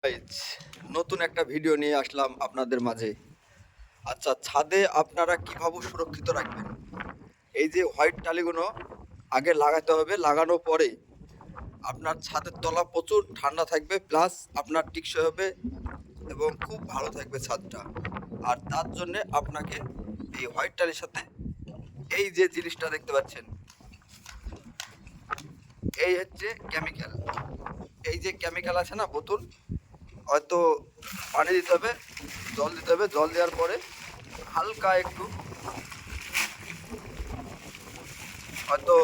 Guys, নতুন একটা video নিয়ে আসলাম আপনাদের মাঝে। আচ্ছা, ছাদে আপনারা কিভাবে সুরক্ষিত রাখবেন? এই যে হোয়াইট টালিগুলো আগে লাগাতে হবে, লাগানোর পরে আপনার ছাদের তলা প্রচুর ঠান্ডা থাকবে, প্লাস আপনার টিকসই হবে এবং খুব ভালো থাকবে ছাদটা। আর তার জন্য আপনাকে এই হোয়াইট টালির সাথে এই যে জিনিসটা দেখতে পাচ্ছেন, এই হচ্ছে কেমিক্যাল। এই যে কেমিক্যাল আছে না, বোতল, হয়তো পানি দিতে হবে, জল দিতে হবে। জল দেওয়ার পরে হালকা একটু, হয়তো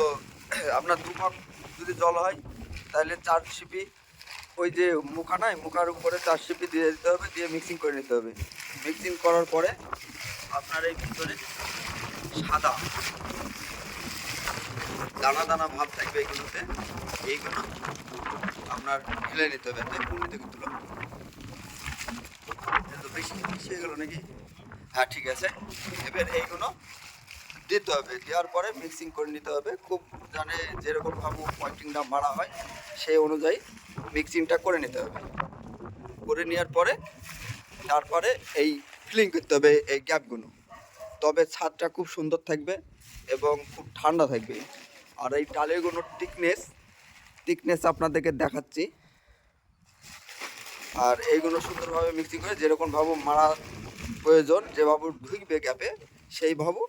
আপনার 2 কাপ যদি জল হয়, তাহলে 4 সিপি ওই যে মুখা নাই, মুখার উপরে 4 সিপি দিয়ে দিতে হবে, দিয়ে মিক্সিং করে নিতে হবে। মিক্সিং করার পরে আপনার এই ভিতরে সাদা দানা দানা ভাব থাকবে, এইগুলোতে এইগুলো আপনার ঢেলে নিতে হবে। এতে পুরি থেকে তুলো, তো বেশি বেশি হয়ে গেলো নাকি? হ্যাঁ, ঠিক আছে। এবার এইগুলো দিতে হবে, দেওয়ার পরে মিক্সিং করে নিতে হবে। খুব যেরকম ভাবে পয়েন্টিংটা মারা হয় সেই অনুযায়ী মিক্সিংটা করে নিতে হবে। করে নেওয়ার পরে তারপরে এই ফিলিং করতে হবে এই গ্যাপগুলো, তবে ছাদটা খুব সুন্দর থাকবে এবং খুব ঠান্ডা থাকবে। আর এই টালিগুলোর থিকনেস আপনাদেরকে দেখাচ্ছি। আর এইগুলো সুন্দরভাবে মিক্সিং করে যেরকমভাবে মারা প্রয়োজন, যেভাবে ঢুকবে গ্যাপে সেইভাবে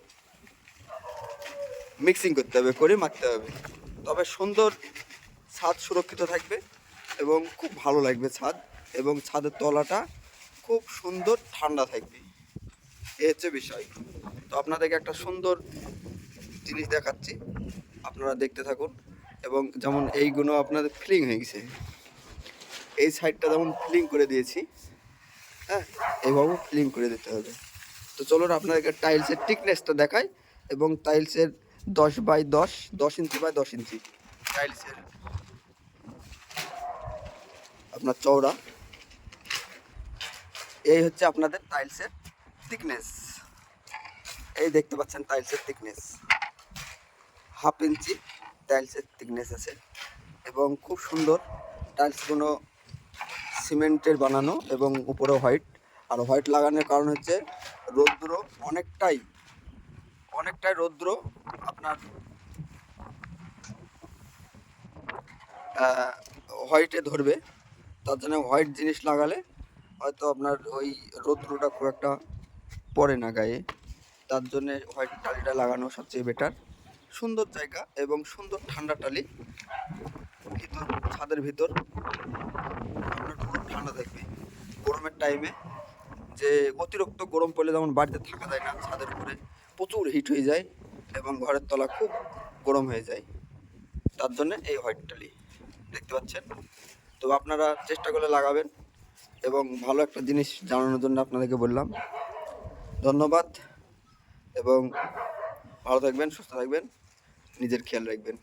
মিক্সিং করতে হবে, করে মারতে হবে। তবে সুন্দর ছাদ সুরক্ষিত থাকবে এবং খুব ভালো লাগবে ছাদ, এবং ছাদের তলাটা খুব সুন্দর ঠান্ডা থাকবে। এই হচ্ছে বিষয়। তো আপনাদেরকে একটা সুন্দর জিনিস দেখাচ্ছি, আপনারা দেখতে থাকুন। এবং যেমন এইগুলো আপনাদের ফিলিং হয়ে গেছে, এই সাইডটা যেমন ফিলিং করে দিয়েছি, হ্যাঁ, এইভাবে ফিলিং করে দিতে হবে। তো চলুন আপনাদেরকে টাইলসের থিকনেসটা দেখাই। এবং টাইলসের 10 ইঞ্চি বাই 10 ইঞ্চি টাইলসের আপনার চওড়া। এই হচ্ছে আপনাদের টাইলসের থিকনেস। এই দেখতে পাচ্ছেন টাইলসের থিকনেস 1/2 ইঞ্চি টাইলসের থিকনেস আছে। এবং খুব সুন্দর টাইলসগুলো সিমেন্টের বানানো এবং উপরে হোয়াইট। আর হোয়াইট লাগানোর কারণ হচ্ছে রৌদ্র অনেকটাই রৌদ্র আপনার হোয়াইটে ধরবে। তার জন্য হোয়াইট জিনিস লাগালে হয়তো আপনার ওই রৌদ্রটা খুব একটা পড়ে না গায়ে। তার জন্যে হোয়াইট টালিটা লাগানো সবচেয়ে বেটার। সুন্দর জায়গা এবং সুন্দর ঠান্ডা টালি, ছাদের ভিতর আপনার পুরো ঠান্ডা থাকবে। গরমের টাইমে যে অতিরিক্ত গরম পড়লে যেমন বাড়িতে থাকা যায় না, ছাদের উপরে প্রচুর হিট হয়ে যায় এবং ঘরের তলা খুব গরম হয়ে যায়। তার জন্য এই হোয়াইট টালি দেখতে পাচ্ছেন। তো আপনারা চেষ্টা করে লাগাবেন, এবং ভালো একটা জিনিস জানানোর জন্য আপনাদেরকে বললাম। ধন্যবাদ, এবং ভালো থাকবেন, সুস্থ থাকবেন, নিজের খেয়াল রাখবেন।